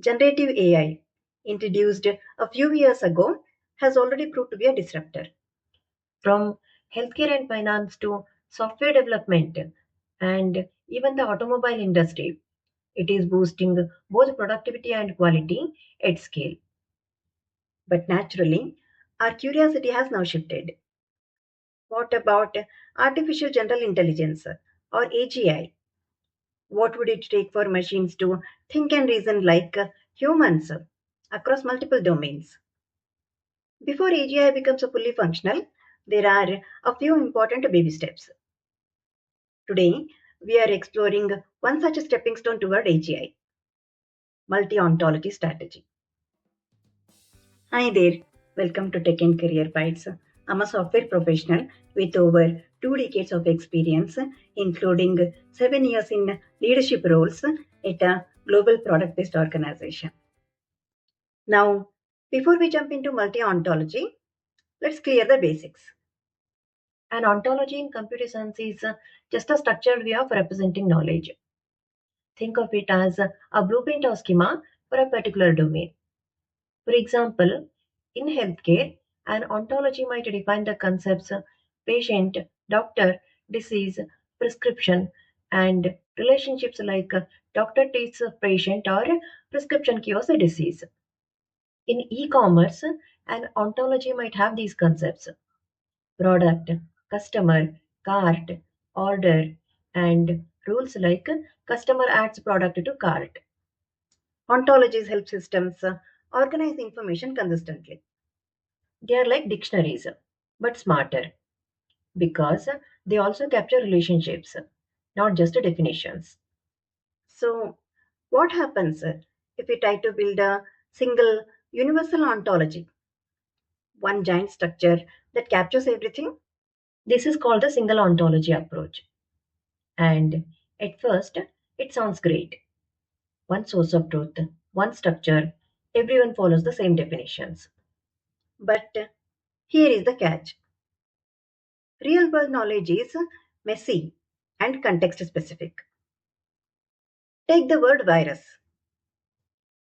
Generative AI, introduced a few years ago, has already proved to be a disruptor. From healthcare and finance to software development and even the automobile industry, it is boosting both productivity and quality at scale. But naturally, our curiosity has now shifted. What about artificial general intelligence or AGI? What would it take for machines to think and reason like humans across multiple domains? Before AGI becomes a fully functional, there are a few important baby steps. Today, we are exploring one such stepping stone toward AGI, multi-ontology strategy. Hi there, welcome to Tech and Career Bites. I'm a software professional with over 2 decades of experience, including 7 years in leadership roles at a global product based organization. Now, before we jump into multi ontology, let's clear the basics. An ontology in computer science is just a structured way of representing knowledge. Think of it as a blueprint or schema for a particular domain. For example, in healthcare, an ontology might define the concepts patient, doctor, disease, prescription, and relationships like doctor treats a patient or prescription cures a disease. In e commerce, an ontology might have these concepts product, customer, cart, order, and rules like customer adds product to cart. Ontologies help systems organize information consistently. They are like dictionaries, but smarter because they also capture relationships, not just definitions. So, what happens if we try to build a single universal ontology, one giant structure that captures everything? This is called the single ontology approach. And at first, it sounds great. One source of truth, one structure, everyone follows the same definitions. But here is the catch. Real world knowledge is messy and context specific. Take the word virus.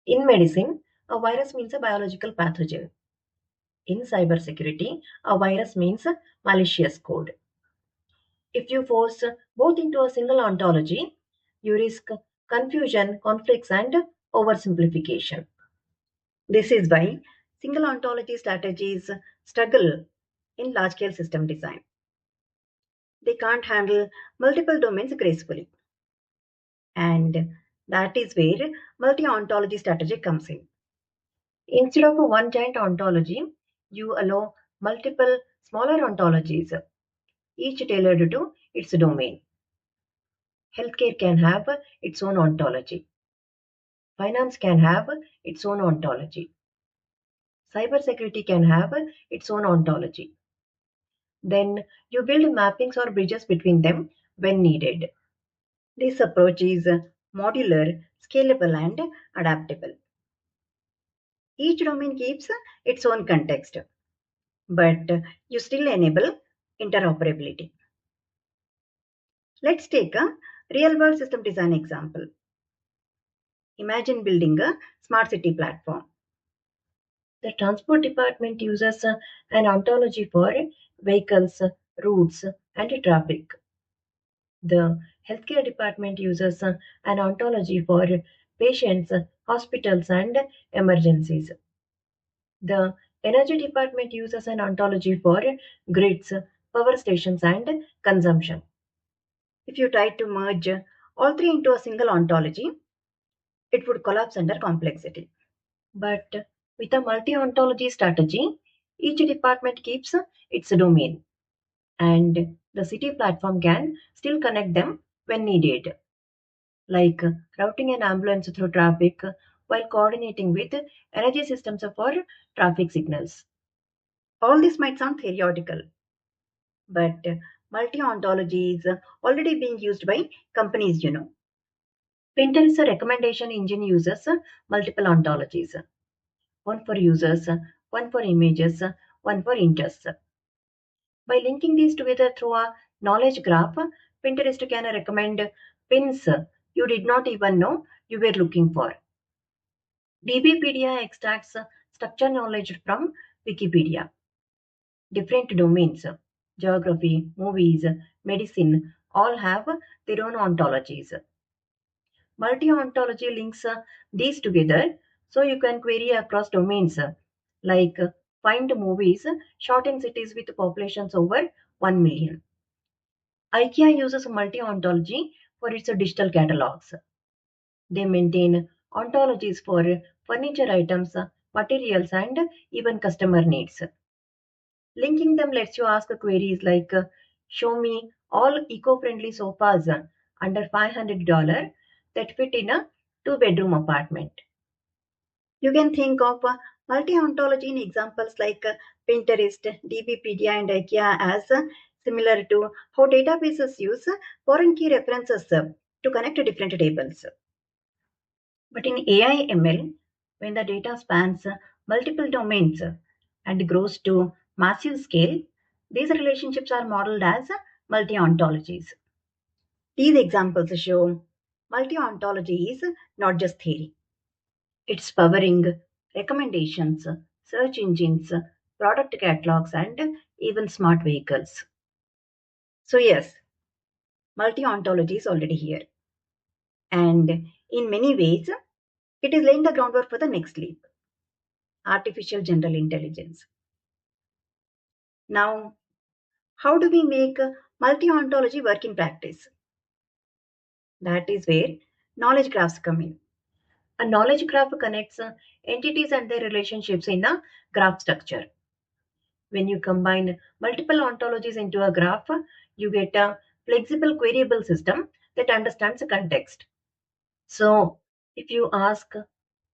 In medicine, a virus means a biological pathogen. In cybersecurity, a virus means malicious code. If you force both into a single ontology, you risk confusion, conflicts, and oversimplification. This is why single ontology strategies struggle in large scale system design. They can't handle multiple domains gracefully. And that is where multi ontology strategy comes in. Instead of a one giant ontology, you allow multiple smaller ontologies, each tailored to its domain. Healthcare can have its own ontology. Finance can have its own ontology. Cybersecurity can have its own ontology. Then you build mappings or bridges between them when needed. This approach is modular, scalable, and adaptable. Each domain keeps its own context, but you still enable interoperability. Let's take a real world system design example. Imagine building a smart city platform. The transport department uses an ontology for vehicles, routes, and traffic. The healthcare department uses an ontology for patients, hospitals, and emergencies. The energy department uses an ontology for grids, power stations, and consumption. If you try to merge all three into a single ontology, it would collapse under complexity. But with a multi ontology strategy, each department keeps its domain, and the city platform can still connect them when needed, like routing an ambulance through traffic while coordinating with energy systems for traffic signals. All this might sound theoretical, but multi-ontology is already being used by companies. Pinterest recommendation engine uses multiple ontologies, one for users, one for images, one for interests. By linking these together through a knowledge graph, Pinterest can recommend pins you did not even know you were looking for. DBpedia extracts structured knowledge from Wikipedia. Different domains, geography, movies, medicine, all have their own ontologies. Multi-ontology links these together so you can query across domains like find movies shot in cities with populations over 1 million. IKEA uses multi-ontology for its digital catalogs. They maintain ontologies for furniture items, materials, and even customer needs. Linking them lets you ask queries like show me all eco-friendly sofas under $500 that fit in a two-bedroom apartment. You can think of multi-ontology in examples like Pinterest, DBpedia, and IKEA as similar to how databases use foreign key references to connect different tables. But in AI ML, when the data spans multiple domains and grows to massive scale, these relationships are modeled as multi-ontologies. These examples show multi-ontology is not just theory. It's powering recommendations, search engines, product catalogs, and even smart vehicles. So, yes, multi ontology is already here. And in many ways, it is laying the groundwork for the next leap, artificial general intelligence. Now, how do we make multi ontology work in practice? That is where knowledge graphs come in. A knowledge graph connects entities and their relationships in a graph structure. When you combine multiple ontologies into a graph, you get a flexible queryable system that understands the context. So, if you ask,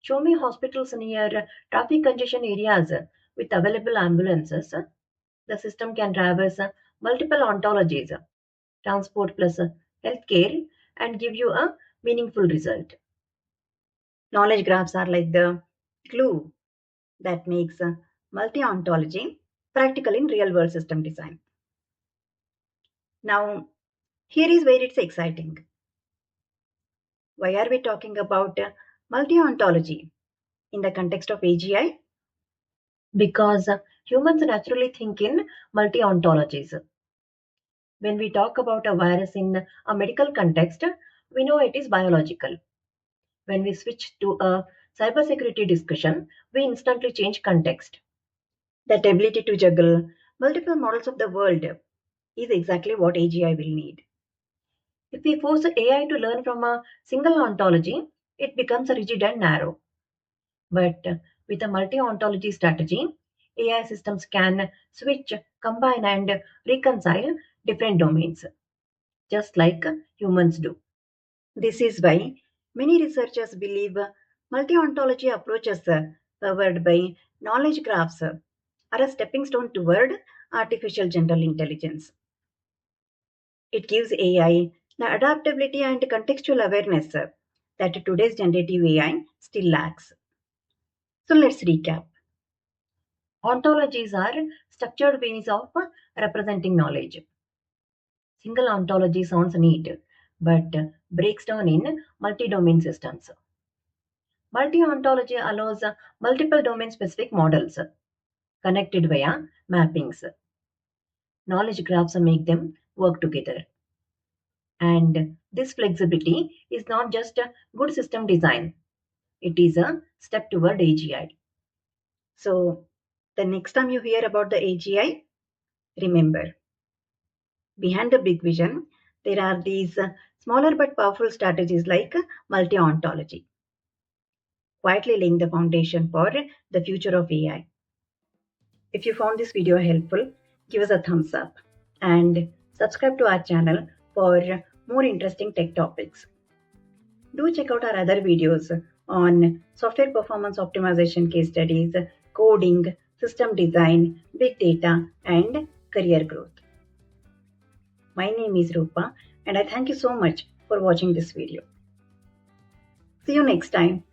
show me hospitals near traffic congestion areas with available ambulances, the system can traverse multiple ontologies, transport plus healthcare, and give you a meaningful result. Knowledge graphs are like the glue that makes multi ontology practical in real world system design. Now, here is where it's exciting. Why are we talking about multi ontology in the context of AGI? Because humans naturally think in multi ontologies. When we talk about a virus in a medical context, we know it is biological. When we switch to a cybersecurity discussion, we instantly change context. That ability to juggle multiple models of the world is exactly what AGI will need. If we force AI to learn from a single ontology, it becomes rigid and narrow. But with a multi ontology strategy, AI systems can switch, combine, and reconcile different domains, just like humans do. This is why many researchers believe multi ontology approaches powered by knowledge graphs are a stepping stone toward artificial general intelligence. It gives AI the adaptability and contextual awareness that today's generative AI still lacks. So let's recap. Ontologies are structured ways of representing knowledge. Single ontology sounds neat, but breaks down in multi domain systems. Multi ontology allows multiple domain specific models connected via mappings. Knowledge graphs make them work together. And this flexibility is not just a good system design, it is a step toward AGI. So, the next time you hear about the AGI, remember behind the big vision, there are these smaller but powerful strategies like multi ontology, quietly laying the foundation for the future of AI. If you found this video helpful, give us a thumbs up and subscribe to our channel for more interesting tech topics. Do check out our other videos on software performance optimization case studies, coding, system design, big data, and career growth. My name is Rupa, and I thank you so much for watching this video. See you next time.